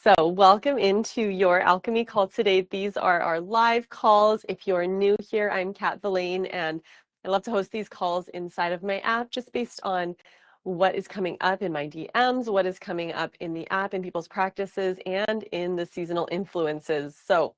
So welcome into your alchemy call today. These are our live calls. If you're new here, I'm Kat Verlaine, and I love to host these calls inside of my app just based on what is coming up in my DMs, what is coming up in the app, in people's practices, and in the seasonal influences. So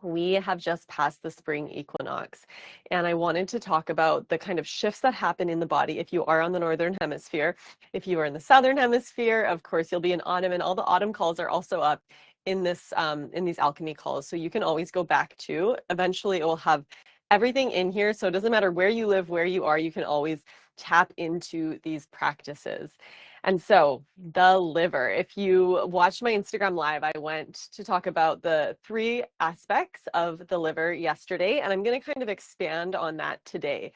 we have just passed the spring equinox, and I wanted to talk about the kind of shifts that happen in the body if you are on the northern hemisphere. If you are in the southern hemisphere, of course, you'll be in autumn, and all the autumn calls are also up in this in these alchemy calls. So you can always go back to. Eventually, it will have everything in here, so it doesn't matter where you live, where you are, you can always tap into these practices. And so the liver, if you watched my Instagram live, I went to talk about the 3 aspects of the liver yesterday, and I'm going to kind of expand on that today.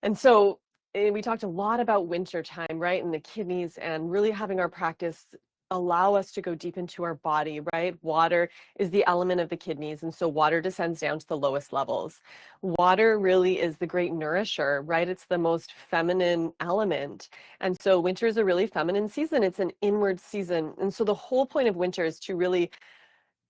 And so we talked a lot about winter time, right? And the kidneys, and really having our practice allow us to go deep into our body, right? Water is the element of the kidneys, and so water descends down to the lowest levels. Water really is the great nourisher, right? It's the most feminine element. And so winter is a really feminine season. It's an inward season. And so the whole point of winter is to really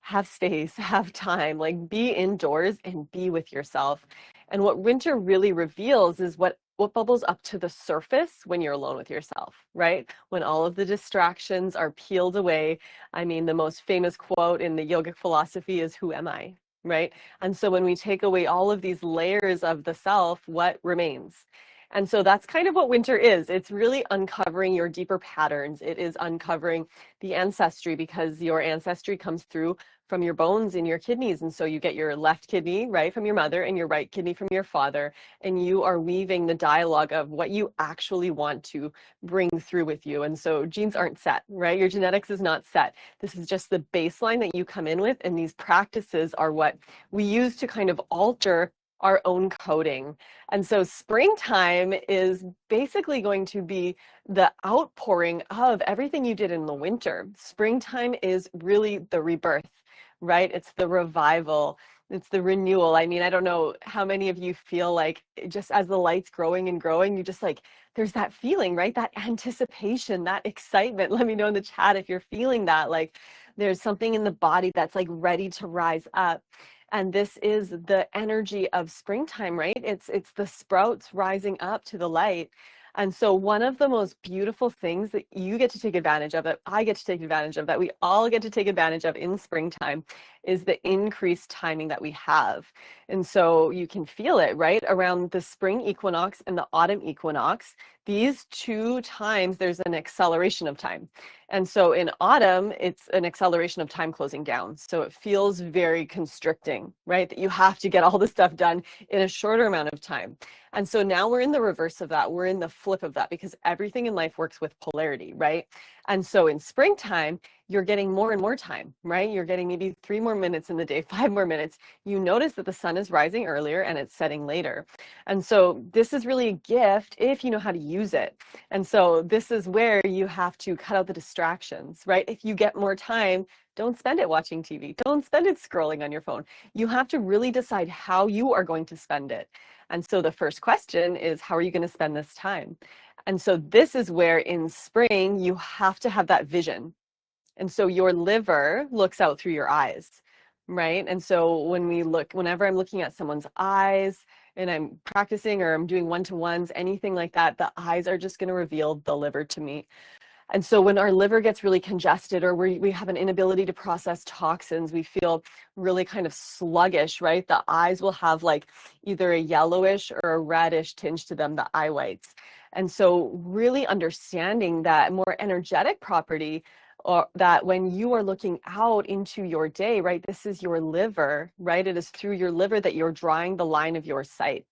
have space, have time, like be indoors and be with yourself. And what winter really reveals is what bubbles up to the surface when you're alone with yourself, right? When all of the distractions are peeled away. I mean, the most famous quote in the yogic philosophy is, "Who am I?" Right? And so when we take away all of these layers of the self, what remains? And so that's kind of what winter is. It's really uncovering your deeper patterns. It is uncovering the ancestry, because your ancestry comes through from your bones in your kidneys. And so you get your left kidney, right, from your mother, and your right kidney from your father. And you are weaving the dialogue of what you actually want to bring through with you. And so genes aren't set, right? Your genetics is not set. This is just the baseline that you come in with. And these practices are what we use to kind of alter our own coding. And so springtime is basically going to be the outpouring of everything you did in the winter. Springtime is really the rebirth, right? It's the revival. It's the renewal. I mean, I don't know how many of you feel like just as the light's growing and growing, you just like, there's that feeling, right? That anticipation, that excitement. Let me know in the chat if you're feeling that, like there's something in the body that's like ready to rise up. And this is the energy of springtime, right? It's the sprouts rising up to the light. And so one of the most beautiful things that you get to take advantage of, that I get to take advantage of, that we all get to take advantage of in springtime, is the increased timing that we have. And so you can feel it, right? Around the spring equinox and the autumn equinox, these 2 times, there's an acceleration of time. And so in autumn, it's an acceleration of time closing down. So it feels very constricting, right? That you have to get all the stuff done in a shorter amount of time. And so now we're in the reverse of that. We're in the flip of that, because everything in life works with polarity, right? And so in springtime, you're getting more and more time, right? You're getting maybe 3 more minutes in the day, 5 more minutes. You notice that the sun is rising earlier and it's setting later. And so this is really a gift if you know how to use it. And so this is where you have to cut out the distractions, right? If you get more time, don't spend it watching TV. Don't spend it scrolling on your phone. You have to really decide how you are going to spend it. And so the first question is, how are you going to spend this time? And so this is where in spring, you have to have that vision. And so your liver looks out through your eyes, right? And so whenever I'm looking at someone's eyes and I'm practicing or I'm doing one-to-ones, anything like that, the eyes are just going to reveal the liver to me. And so when our liver gets really congested, or we have an inability to process toxins, we feel really kind of sluggish, right? The eyes will have like either a yellowish or a reddish tinge to them, the eye whites. And so really understanding that more energetic property, or that when you are looking out into your day, right, this is your liver, right? It is through your liver that you're drawing the line of your sight.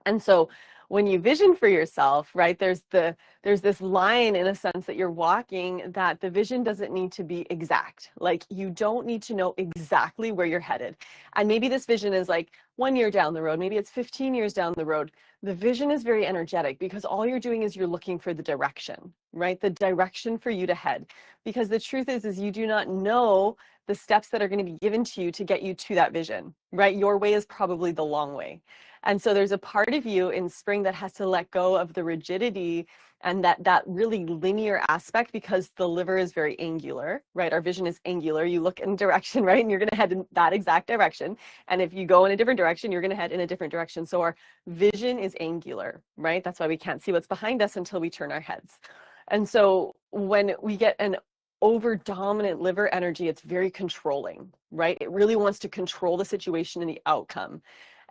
And so when you vision for yourself, right, there's this line in a sense that you're walking, that the vision doesn't need to be exact. Like you don't need to know exactly where you're headed. And maybe this vision is like 1 year down the road, maybe it's 15 years down the road. The vision is very energetic, because all you're doing is you're looking for the direction, right? The direction for you to head. Because the truth is you do not know the steps that are going to be given to you to get you to that vision, right? Your way is probably the long way. And so there's a part of you in spring that has to let go of the rigidity And that really linear aspect, because the liver is very angular, right? Our vision is angular. You look in direction, right? And you're going to head in that exact direction. And if you go in a different direction, you're going to head in a different direction. So our vision is angular, right? That's why we can't see what's behind us until we turn our heads. And so when we get an over dominant liver energy, it's very controlling, right? It really wants to control the situation and the outcome.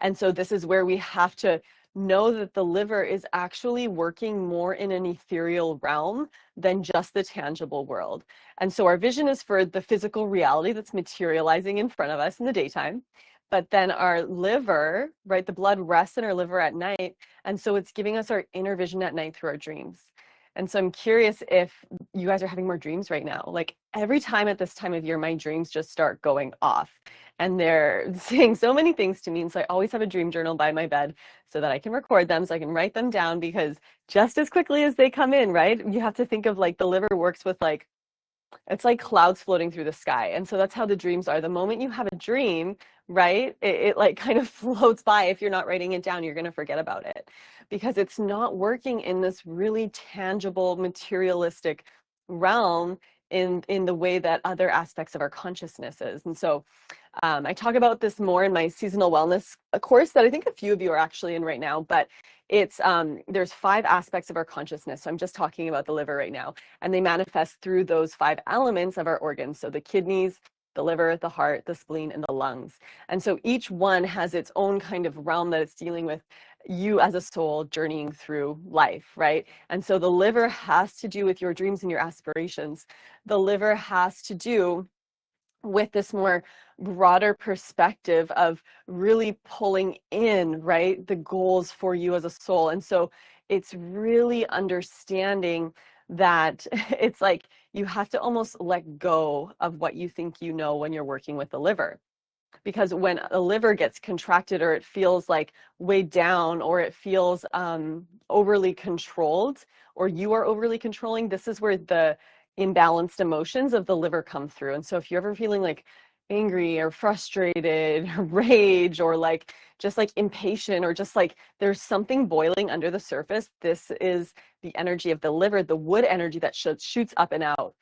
And so this is where we have to know that the liver is actually working more in an ethereal realm than just the tangible world. And so our vision is for the physical reality that's materializing in front of us in the daytime. But then our liver, right, the blood rests in our liver at night. And so it's giving us our inner vision at night through our dreams. And so I'm curious if you guys are having more dreams right now. Like every time at this time of year, my dreams just start going off and they're saying so many things to me. And so I always have a dream journal by my bed so that I can record them, so I can write them down, because just as quickly as they come in, right, you have to think of like the liver works with like, it's like clouds floating through the sky. And so that's how the dreams are. The moment you have a dream, right, it like kind of floats by. If you're not writing it down, you're going to forget about it, because it's not working in this really tangible, materialistic realm in the way that other aspects of our consciousness is. And so I talk about this more in my seasonal wellness course that I think a few of you are actually in right now, but it's there's 5 aspects of our consciousness. So I'm just talking about the liver right now, and they manifest through those 5 elements of our organs. So the kidneys, the liver, the heart, the spleen, and the lungs. And so each one has its own kind of realm that it's dealing with you as a soul journeying through life, right? And so the liver has to do with your dreams and your aspirations. The liver has to do with this more broader perspective of really pulling in, right, the goals for you as a soul. And so it's really understanding that it's like you have to almost let go of what you think you know when you're working with the liver. Because when a liver gets contracted, or it feels like weighed down, or it feels overly controlled, or you are overly controlling, this is where the imbalanced emotions of the liver come through. And so if you're ever feeling like angry or frustrated or rage, or like just like impatient, or just like there's something boiling under the surface, this is the energy of the liver, the wood energy that shoots up and out.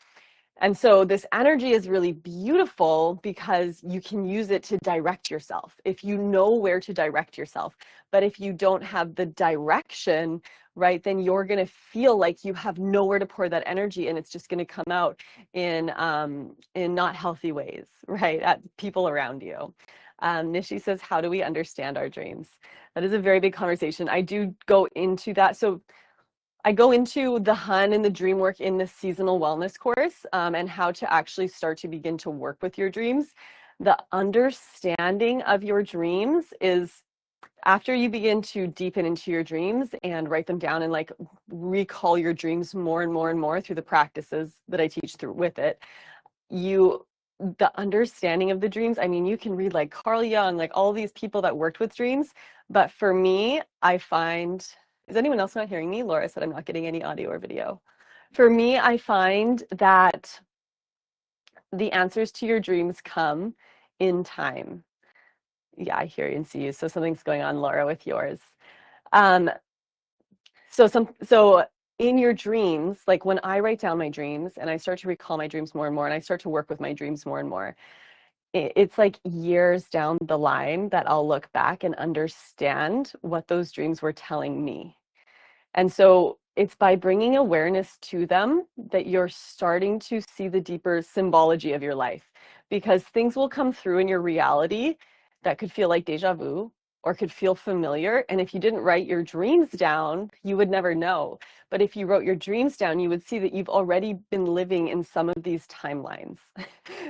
And so this energy is really beautiful because you can use it to direct yourself if you know where to direct yourself. But if you don't have the direction, right, then you're going to feel like you have nowhere to pour that energy, and it's just going to come out in not healthy ways, right, at people around you. Nishi says, how do we understand our dreams? That is a very big conversation. I do go into that. So I go into the Hun and the dream work in the seasonal wellness course, and how to actually start to begin to work with your dreams. The understanding of your dreams is after you begin to deepen into your dreams and write them down and like recall your dreams more and more and more through the practices that I teach through with it. The understanding of the dreams, I mean, you can read like Carl Jung, like all these people that worked with dreams. But for me, I find, is anyone else not hearing me? Laura said I'm not getting any audio or video. For me, I find that the answers to your dreams come in time. Yeah, I hear you and see you. So something's going on, Laura, with yours. So in your dreams, like when I write down my dreams and I start to recall my dreams more and more, and I start to work with my dreams more and more, it's like years down the line that I'll look back and understand what those dreams were telling me. And so it's by bringing awareness to them that you're starting to see the deeper symbology of your life, because things will come through in your reality that could feel like deja vu or could feel familiar. And if you didn't write your dreams down, you would never know. But if you wrote your dreams down, you would see that you've already been living in some of these timelines.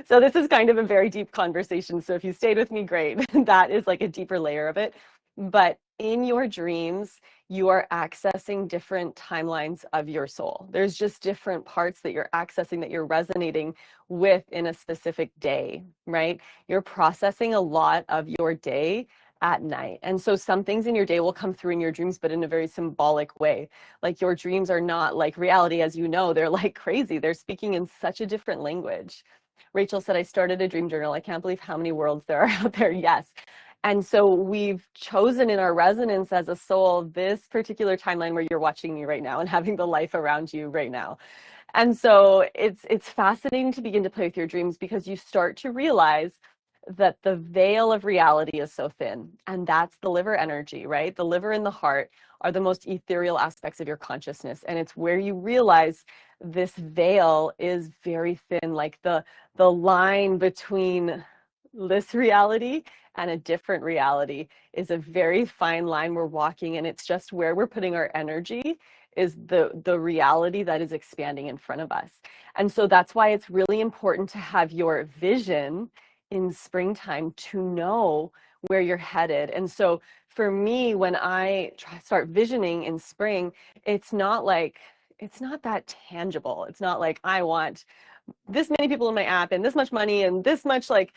So this is kind of a very deep conversation. So if you stayed with me, great. That is like a deeper layer of it. But in your dreams, you are accessing different timelines of your soul. There's just different parts that you're accessing, that you're resonating with in a specific day, right? You're processing a lot of your day at night. And so some things in your day will come through in your dreams, but in a very symbolic way. Like your dreams are not like reality, as you know, they're like crazy. They're speaking in such a different language. Rachel said, I started a dream journal. I can't believe how many worlds there are out there. Yes. And so we've chosen in our resonance as a soul this particular timeline where you're watching me right now and having the life around you right now. And so it's fascinating to begin to play with your dreams, because you start to realize that the veil of reality is so thin, and that's the liver energy, right? The liver and the heart are the most ethereal aspects of your consciousness, and it's where you realize this veil is very thin, like the line between this reality and a different reality is a very fine line we're walking, and it's just where we're putting our energy is the reality that is expanding in front of us. And so that's why it's really important to have your vision in springtime to know where you're headed. And so for me, when I start visioning in spring, it's not that tangible. It's not like I want this many people in my app and this much money and this much like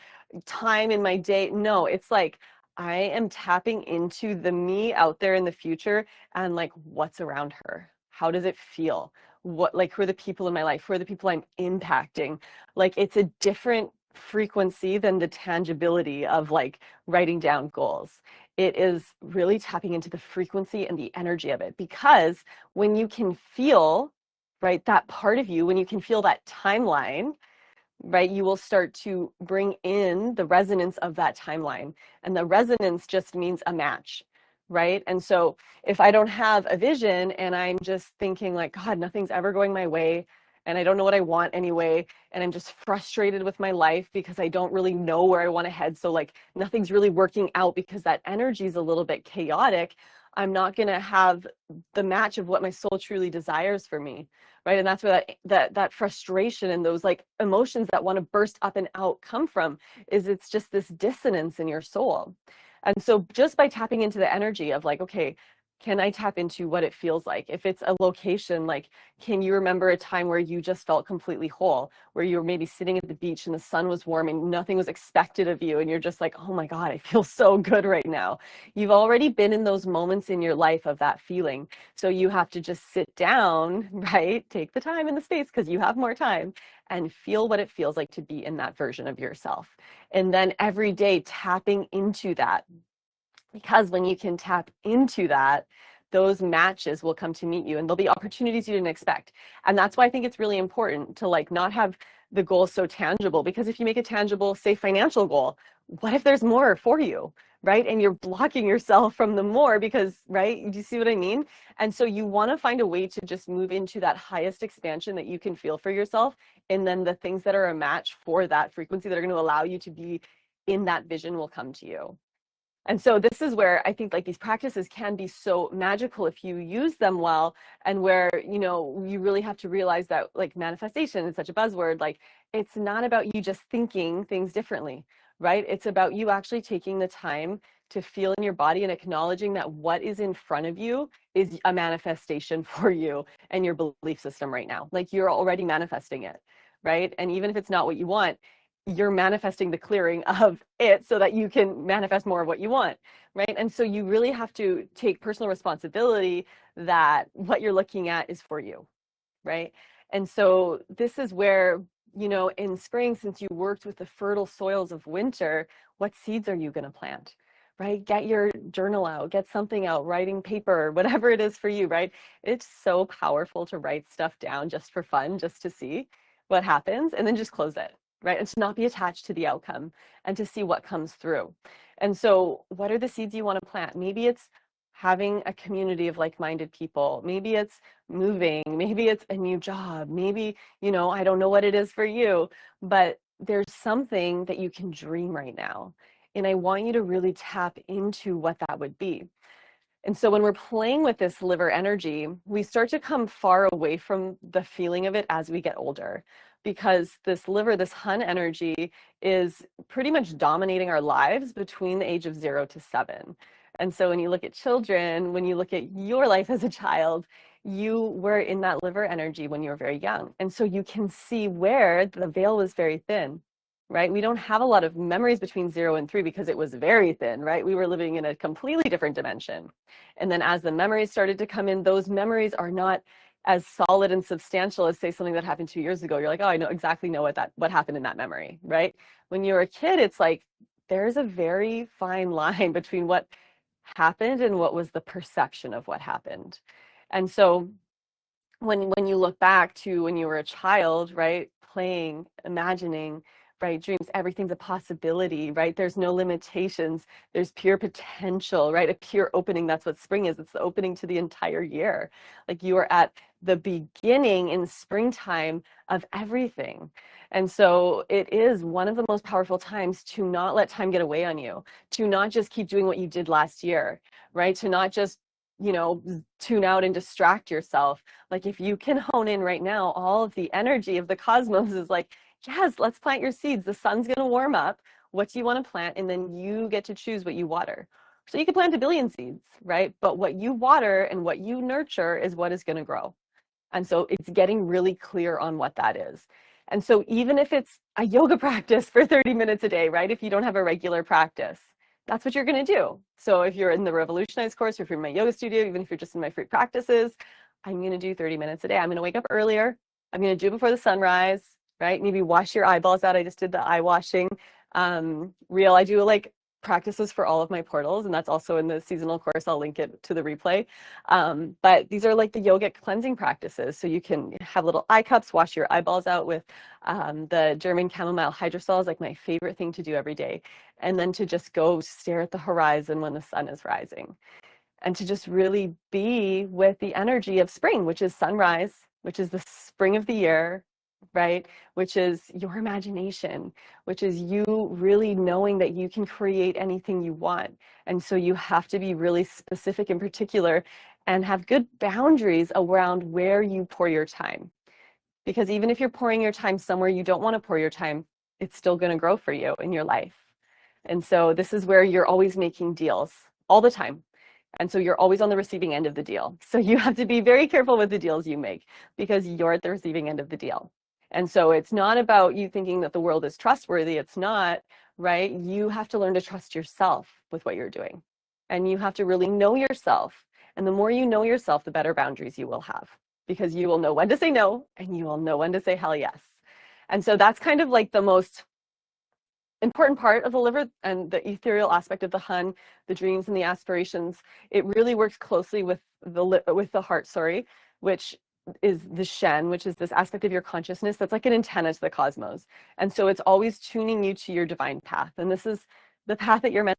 time in my day. No, it's like I am tapping into the me out there in the future, and like what's around her. How does it feel? What, like, who are the people in my life? Who are the people I'm impacting? Like, it's a different frequency than the tangibility of like writing down goals. It is really tapping into the frequency and the energy of it, because when you can feel, right, that part of you, when you can feel that timeline, right, you will start to bring in the resonance of that timeline. And the resonance just means a match, right? And so if I don't have a vision and I'm just thinking like, God, nothing's ever going my way, and I don't know what I want anyway, and I'm just frustrated with my life because I don't really know where I want to head, so like nothing's really working out because that energy is a little bit chaotic, I'm not going to have the match of what my soul truly desires for me, right? And that's where that frustration and those like emotions that want to burst up and out come from, is it's just this dissonance in your soul. And so just by tapping into the energy of like, okay, can I tap into what it feels like? If it's a location, like, can you remember a time where you just felt completely whole, where you were maybe sitting at the beach and the sun was warm and nothing was expected of you, and you're just like, oh my God, I feel so good right now. You've already been in those moments in your life of that feeling. So you have to just sit down, right? Take the time and the space, because you have more time, and feel what it feels like to be in that version of yourself. And then every day tapping into that, because when you can tap into that, those matches will come to meet you, and there'll be opportunities you didn't expect. And that's why I think it's really important to like not have the goal so tangible, because if you make a tangible, say, financial goal, what if there's more for you, right? And you're blocking yourself from the more because, right? Do you see what I mean? And so you want to find a way to just move into that highest expansion that you can feel for yourself. And then the things that are a match for that frequency that are going to allow you to be in that vision will come to you. And so this is where I think like these practices can be so magical if you use them well, and where, you know, you really have to realize that like manifestation is such a buzzword. Like, it's not about you just thinking things differently, right? It's about you actually taking the time to feel in your body and acknowledging that what is in front of you is a manifestation for you and your belief system right now. Like, you're already manifesting it, right? And even if it's not what you want, you're manifesting the clearing of it so that you can manifest more of what you want, right? And so you really have to take personal responsibility that what you're looking at is for you, right? And so this is where, you know, in spring, since you worked with the fertile soils of winter, what seeds are you going to plant, right? Get your journal out, get something out, writing paper, whatever it is for you, right? It's so powerful to write stuff down just for fun, just to see what happens, and then just close it, right? And to not be attached to the outcome, and to see what comes through. And so what are the seeds you want to plant? Maybe it's having a community of like-minded people. Maybe it's moving. Maybe it's a new job. Maybe, you know, I don't know what it is for you, but there's something that you can dream right now. And I want you to really tap into what that would be. And so when we're playing with this liver energy, we start to come far away from the feeling of it as we get older, because this liver, this hun energy, is pretty much dominating our lives between the age of 0 to 7. And so when you look at children, when you look at your life as a child, you were in that liver energy when you were very young. And so you can see where the veil was very thin, right? We don't have a lot of memories between 0 and 3 because it was very thin, right? We were living in a completely different dimension. And then as the memories started to come in, those memories are not as solid and substantial as, say, something that happened 2 years ago. You're like, oh, I know exactly what happened in that memory, right? When you're a kid, it's like there's a very fine line between what happened and what was the perception of what happened. And so when you look back to when you were a child, right, playing, imagining, right, dreams, everything's a possibility, right? There's no limitations. There's pure potential, right? A pure opening. That's what spring is. It's the opening to the entire year. Like you are at the beginning in springtime of everything. And so it is one of the most powerful times to not let time get away on you, to not just keep doing what you did last year, right? To not just, tune out and distract yourself. Like if you can hone in right now, all of the energy of the cosmos is like, yes, let's plant your seeds. The sun's going to warm up. What do you want to plant? And then you get to choose what you water. So you could plant a billion seeds, right? But what you water and what you nurture is what is going to grow. And so it's getting really clear on what that is. And so even if it's a yoga practice for 30 minutes a day, right? If you don't have a regular practice, that's what you're going to do. So if you're in the Revolutionized course, or if you're in my yoga studio, even if you're just in my free practices, I'm going to do 30 minutes a day. I'm going to wake up earlier. I'm going to do it before the sunrise, right? Maybe wash your eyeballs out. I just did the eye washing reel. I do like practices for all of my portals, and that's also in the seasonal course. I'll link it to the replay. But these are like the yogic cleansing practices. So you can have little eye cups, wash your eyeballs out with the German chamomile hydrosol is like my favorite thing to do every day. And then to just go stare at the horizon when the sun is rising. And to just really be with the energy of spring, which is sunrise, which is the spring of the year, right? Which is your imagination, which is you really knowing that you can create anything you want. And so you have to be really specific in particular and have good boundaries around where you pour your time. Because even if you're pouring your time somewhere you don't want to pour your time, it's still going to grow for you in your life. And so this is where you're always making deals all the time. And so you're always on the receiving end of the deal. So you have to be very careful with the deals you make because you're at the receiving end of the deal. And so it's not about you thinking that the world is trustworthy. It's not, right? You have to learn to trust yourself with what you're doing. And you have to really know yourself. And the more you know yourself, the better boundaries you will have because you will know when to say no and you will know when to say hell yes. And so that's kind of like the most important part of the liver and the ethereal aspect of the hun, the dreams and the aspirations. It really works closely with the heart, which is the shen, which is this aspect of your consciousness that's like an antenna to the cosmos. And so it's always tuning you to your divine path. And this is the path that you're meant.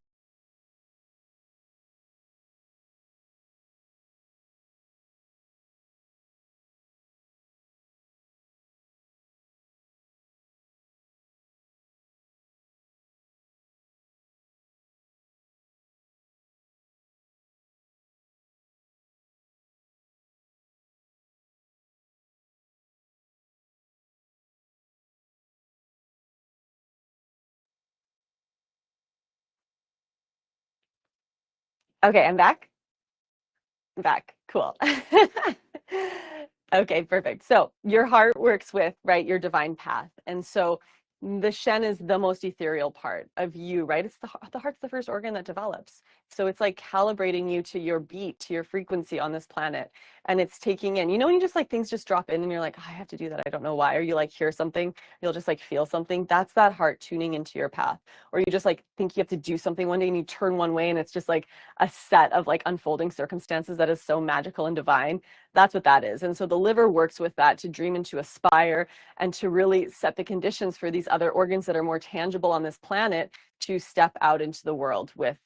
Okay, I'm back. Back. Cool. Okay, perfect. So your heart works with, right, your divine path. And so the shen is the most ethereal part of you, right? It's the heart's the first organ that develops. So it's like calibrating you to your beat, to your frequency on this planet. And it's taking in, when you just like things just drop in and you're like, oh, I have to do that. I don't know why. Or you like hear something, you'll just like feel something. That's that heart tuning into your path. Or you just like think you have to do something one day and you turn one way and it's just like a set of like unfolding circumstances that is so magical and divine. That's what that is. And so the liver works with that to dream and to aspire and to really set the conditions for these other organs that are more tangible on this planet to step out into the world with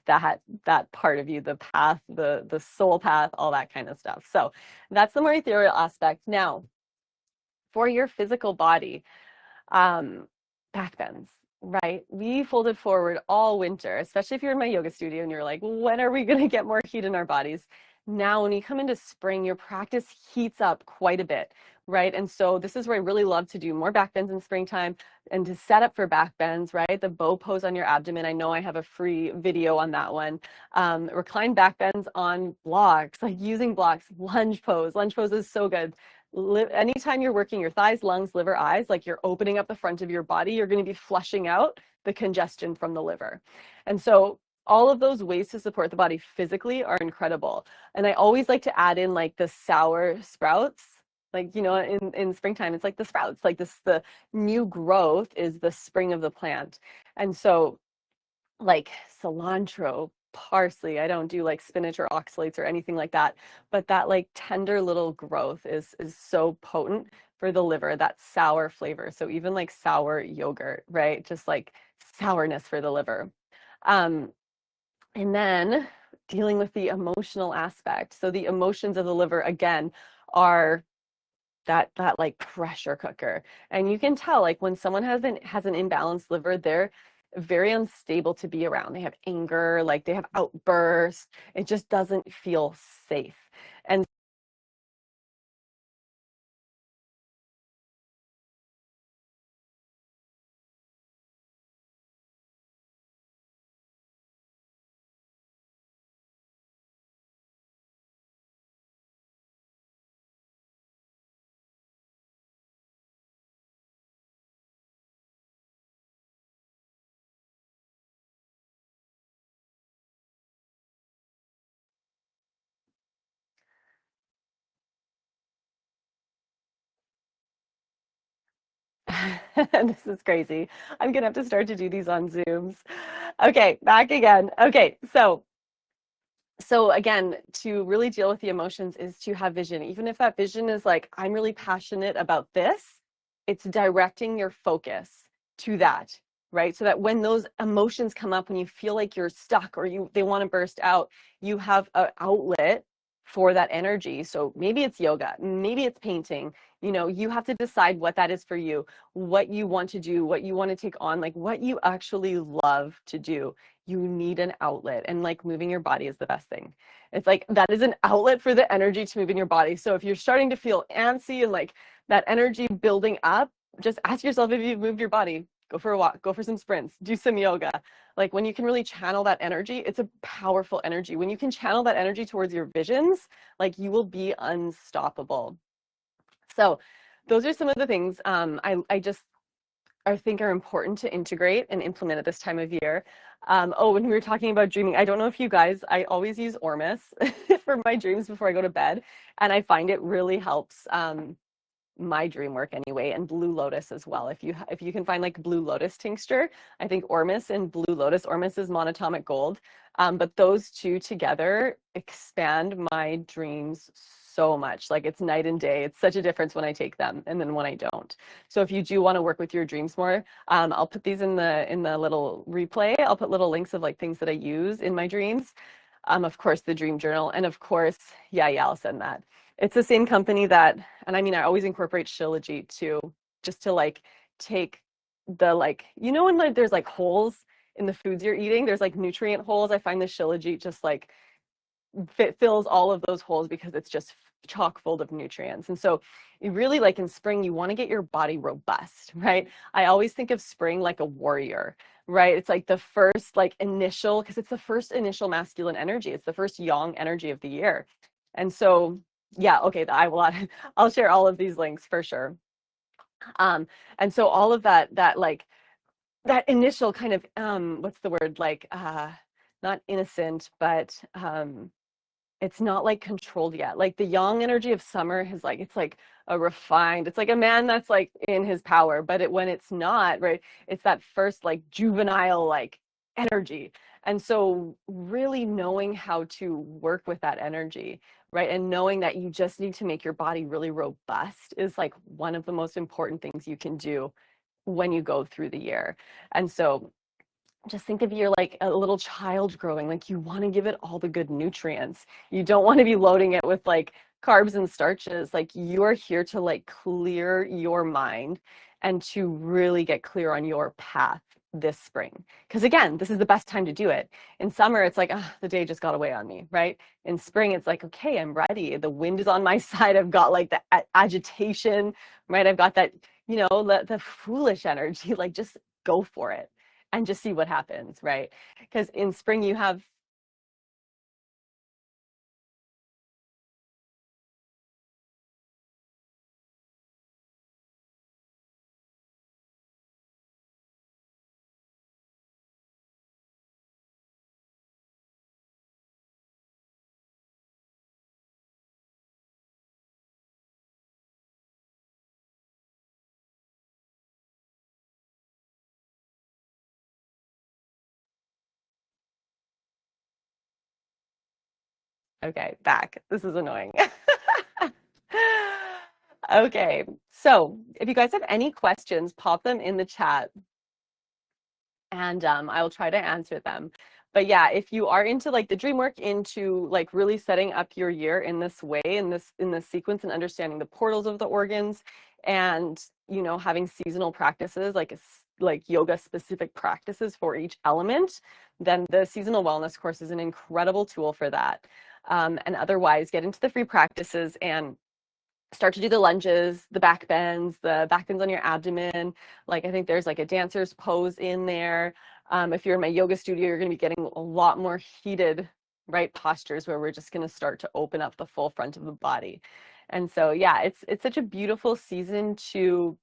that part of you, the path, the soul path, all that kind of stuff. So that's the more ethereal aspect. Now, for your physical body, back bends, right? We folded forward all winter, especially if you're in my yoga studio and you're like, when are we going to get more heat in our bodies? Now, when you come into spring, your practice heats up quite a bit, right? And so this is where I really love to do more back bends in springtime and to set up for back bends, right? The bow pose on your abdomen. I know I have a free video on that one. Recline back bends on blocks, like using blocks, lunge pose. Lunge pose is so good. Anytime you're working your thighs, lungs, liver, eyes, like you're opening up the front of your body, you're going to be flushing out the congestion from the liver. And so all of those ways to support the body physically are incredible. And I always like to add in like the sour sprouts, Like, in springtime, it's like the sprouts, like the new growth is the spring of the plant. And so like cilantro, parsley, I don't do like spinach or oxalates or anything like that, but that like tender little growth is so potent for the liver, that sour flavor. So even like sour yogurt, right? Just like sourness for the liver. Um, and then dealing with the emotional aspect. So the emotions of the liver again are that like pressure cooker. And you can tell like when someone has an imbalanced liver, they're very unstable to be around. They have anger, like they have outbursts. It just doesn't feel safe. And this is crazy. I'm gonna have to start to do these on Zooms. Okay, back again. Okay, so again, to really deal with the emotions is to have vision. Even if that vision is like, I'm really passionate about this, it's directing your focus to that, right? So that when those emotions come up, when you feel like you're stuck or they want to burst out, you have an outlet for that energy. So maybe it's yoga, maybe it's painting. You have to decide what that is for you, what you want to do, what you want to take on, like what you actually love to do. You need an outlet, and like moving your body is the best thing. It's like that is an outlet for the energy to move in your body. So if you're starting to feel antsy and like that energy building up, just ask yourself if you've moved your body. Go for a walk, go for some sprints, do some yoga. Like when you can really channel that energy, it's a powerful energy. When you can channel that energy towards your visions, like you will be unstoppable. So those are some of the things I just I think are important to integrate and implement at this time of year. Oh, when we were talking about dreaming, I don't know if you guys, I always use Ormus for my dreams before I go to bed, and I find it really helps my dream work anyway, and blue lotus as well. If you can find like blue lotus tincture, I think Ormus and blue lotus, Ormus is monatomic gold, but those two together expand my dreams so much. Like it's night and day. It's such a difference when I take them and then when I don't. So if you do want to work with your dreams more, I'll put these in the little replay. I'll put little links of like things that I use in my dreams. Of course, the dream journal, and of course, yeah, I'll send that. It's the same company that, and I mean, I always incorporate Shilajit too, just to like take the like, when like there's like holes in the foods you're eating, there's like nutrient holes. I find the Shilajit just like fills all of those holes because it's just chock full of nutrients. And so you really like in spring, you want to get your body robust, right? I always think of spring like a warrior, right? It's like the first like initial, because it's the first initial masculine energy. It's the first yang energy of the year. And so, yeah, okay, I'll share all of these links for sure. And so all of that like that initial kind of what's the word, like not innocent, but it's not like controlled yet. Like the yang energy of summer is like, it's like a refined, it's like a man that's like in his power, but when it's not, right, it's that first like juvenile like energy. And so really knowing how to work with that energy, right, and knowing that you just need to make your body really robust is like one of the most important things you can do when you go through the year. And so just think of you're like a little child growing, like you want to give it all the good nutrients. You don't want to be loading it with like carbs and starches. Like you are here to like clear your mind and to really get clear on your path this spring. Because again, this is the best time to do it. In summer, it's like, ah, the day just got away on me, right? In spring, it's like, okay, I'm ready. The wind is on my side. I've got like the agitation, right? I've got that, the foolish energy, like just go for it and just see what happens, right? Because in spring you have Okay, back. This is annoying. Okay, so if you guys have any questions, pop them in the chat and I will try to answer them. But yeah, if you are into like the dream work, into like really setting up your year in this way, in this sequence, and understanding the portals of the organs, and you know, having seasonal practices like yoga specific practices for each element, then the seasonal wellness course is an incredible tool for that. And otherwise, get into the free practices and start to do the lunges, the back bends on your abdomen. Like I think there's like a dancer's pose in there. If you're in my yoga studio, you're going to be getting a lot more heated, right, postures where we're just going to start to open up the full front of the body. And so, yeah, it's such a beautiful season to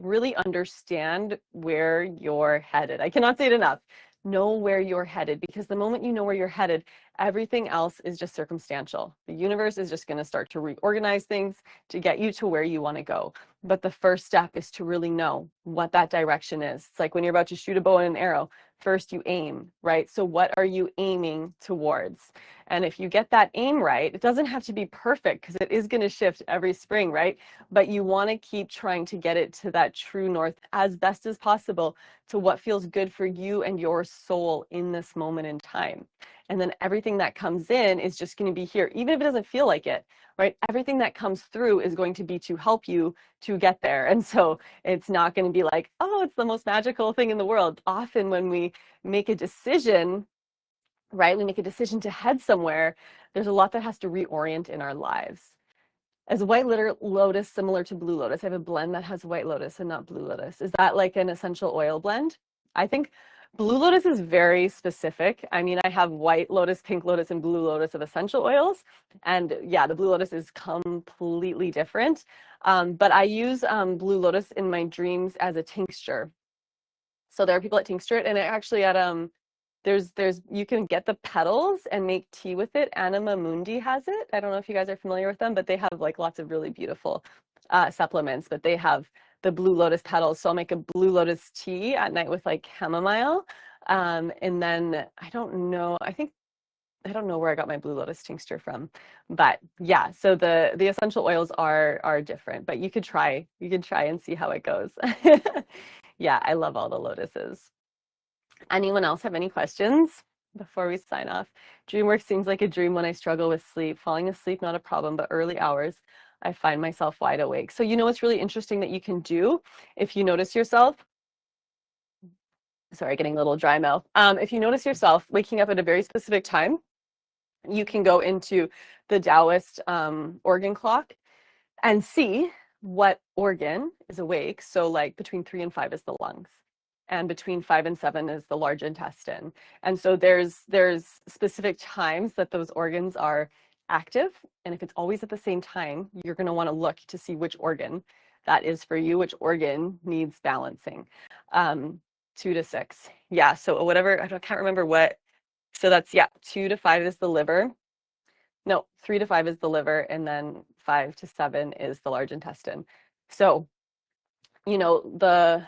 really understand where you're headed. I cannot say it enough. Know where you're headed, because the moment you know where you're headed, everything else is just circumstantial. The universe is just going to start to reorganize things to get you to where you want to go. But the first step is to really know what that direction is. It's like when you're about to shoot a bow and an arrow, first you aim, right? So what are you aiming towards? And if you get that aim right, it doesn't have to be perfect because it is going to shift every spring, right? But you want to keep trying to get it to that true north as best as possible, to what feels good for you and your soul in this moment in time. And then everything that comes in is just going to be here, even if it doesn't feel like it, right? Everything that comes through is going to be to help you to get there. And so it's not going to be like, oh, it's the most magical thing in the world. Often when we make a decision, right, we make a decision to head somewhere, there's a lot that has to reorient in our lives. Is white lotus similar to blue lotus? I have a blend that has white lotus and not blue lotus. Is that like an essential oil blend? I think blue lotus is very specific. I mean, I have white lotus, pink lotus, and blue lotus of essential oils. And yeah, the blue lotus is completely different. But I use blue lotus in my dreams as a tincture. So there are people that tincture it, and it actually at there's you can get the petals and make tea with it. Anima Mundi has it. I don't know if you guys are familiar with them, but they have like lots of really beautiful supplements. But they have the blue lotus petals. So I'll make a blue lotus tea at night with like chamomile. And then I don't know. I don't know where I got my blue lotus tincture from, but yeah. So the essential oils are different, but you could try and see how it goes. Yeah, I love all the lotuses. Anyone else have any questions before we sign off? Dreamwork seems like a dream when I struggle with sleep. Falling asleep, not a problem, but early hours, I find myself wide awake. So you know what's really interesting that you can do if you notice yourself, sorry, getting a little dry mouth. If you notice yourself waking up at a very specific time, you can go into the Taoist organ clock and see what organ is awake. So like between 3 and 5 is the lungs, and between 5 and 7 is the large intestine. And so there's specific times that those organs are active. And if it's always at the same time, you're going to want to look to see which organ that is for you, which organ needs balancing. 2 to 6. Yeah. So whatever, can't remember what. So that's, yeah, 2 to 5 is the liver. No, 3 to 5 is the liver, and then 5 to 7 is the large intestine. So, you know, the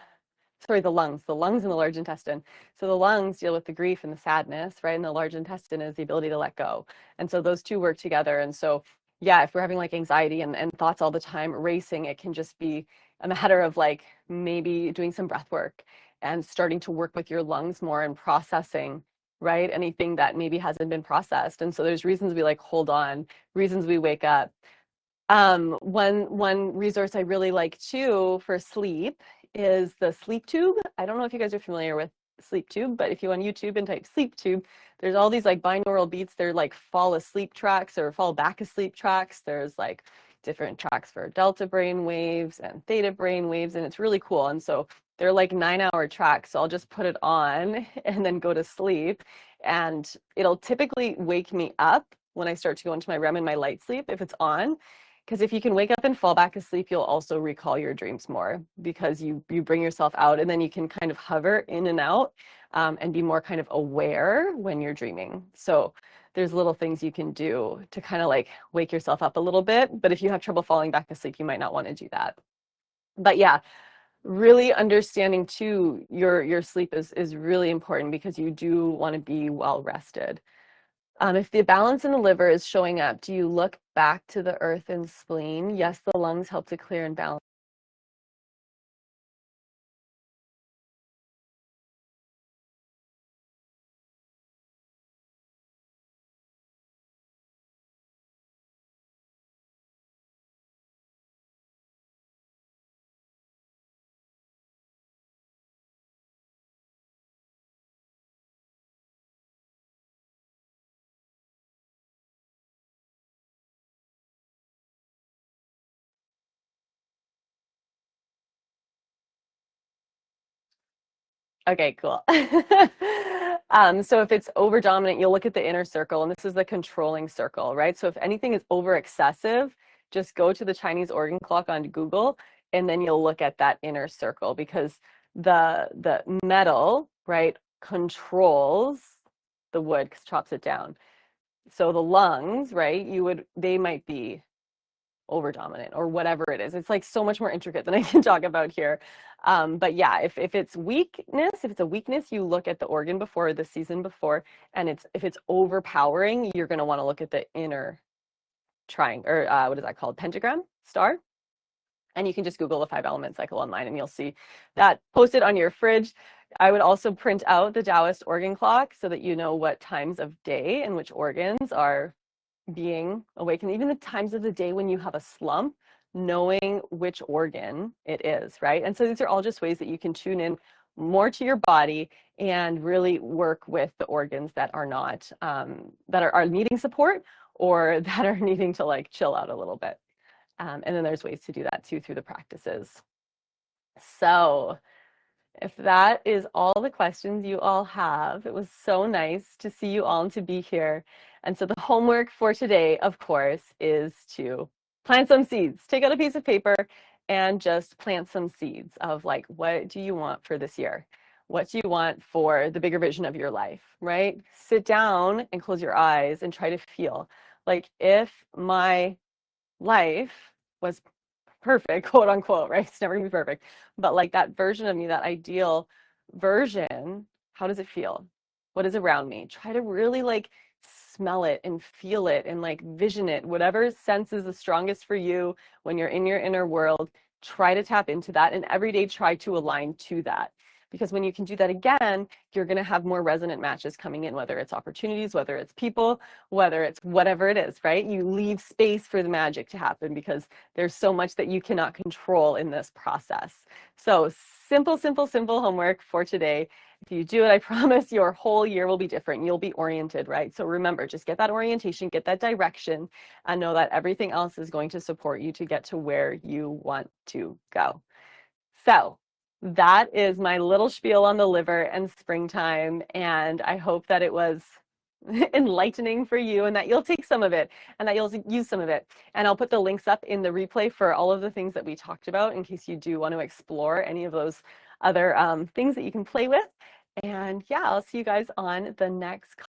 lungs and the large intestine. So the lungs deal with the grief and the sadness, right? And the large intestine is the ability to let go. And so those two work together. And so, yeah, if we're having like anxiety and thoughts all the time racing, it can just be a matter of like maybe doing some breath work and starting to work with your lungs more and processing, right? Anything that maybe hasn't been processed. And so there's reasons we like hold on, reasons we wake up. One resource I really like too for sleep is the sleep tube. I don't know if you guys are familiar with sleep tube, but if you on YouTube and type sleep tube, there's all these like binaural beats. They're like fall asleep tracks or fall back asleep tracks. There's like different tracks for delta brain waves and theta brain waves, and it's really cool. And so they're like 9-hour tracks. So I'll just put it on and then go to sleep, and it'll typically wake me up when I start to go into my REM and my light sleep if it's on. Because if you can wake up and fall back asleep, you'll also recall your dreams more, because you bring yourself out, and then you can kind of hover in and out and be more kind of aware when you're dreaming. So there's little things you can do to kind of like wake yourself up a little bit. But if you have trouble falling back asleep, you might not want to do that. But yeah, really understanding too your sleep is really important, because you do want to be well rested. If the balance in the liver is showing up, do you look back to the earth and spleen? Yes, the lungs help to clear and balance. Okay, cool. So if it's over dominant, you'll look at the inner circle, and this is the controlling circle, right? So if anything is over excessive, just go to the Chinese organ clock on Google, and then you'll look at that inner circle, because the metal, right, controls the wood, chops it down. So the lungs, right, they might be over dominant or whatever it is. It's like so much more intricate than I can talk about here. But yeah, if it's weakness, if it's a weakness, you look at the organ before, the season before, and if it's overpowering, you're going to want to look at the inner triangle, or what is that called? Pentagram, star. And you can just Google the 5-element cycle online and you'll see that posted on your fridge. I would also print out the Taoist organ clock so that you know what times of day and which organs are being awakened, even the times of the day when you have a slump, knowing which organ it is, right? And so these are all just ways that you can tune in more to your body and really work with the organs that are not, that are needing support, or that are needing to like chill out a little bit. And then there's ways to do that too through the practices. So if that is all the questions you all have, it was so nice to see you all and to be here. And so the homework for today, of course, is to plant some seeds. Take out a piece of paper and just plant some seeds of like, what do you want for this year? What do you want for the bigger vision of your life, right? Sit down and close your eyes and try to feel like, if my life was perfect, quote unquote, right? It's never gonna be perfect. But like that version of me, that ideal version, how does it feel? What is around me? Try to really like smell it and feel it and like vision it. Whatever sense is the strongest for you when you're in your inner world, try to tap into that, and every day try to align to that. Because when you can do that again, you're going to have more resonant matches coming in, whether it's opportunities, whether it's people, whether it's whatever it is, right? You leave space for the magic to happen because there's so much that you cannot control in this process. So simple, simple, simple homework for today. If you do it, I promise your whole year will be different. You'll be oriented, right? So remember, just get that orientation, get that direction, and know that everything else is going to support you to get to where you want to go. So that is my little spiel on the liver and springtime, and I hope that it was enlightening for you and that you'll take some of it and that you'll use some of it. And I'll put the links up in the replay for all of the things that we talked about in case you do want to explore any of those other things that you can play with. And yeah, I'll see you guys on the next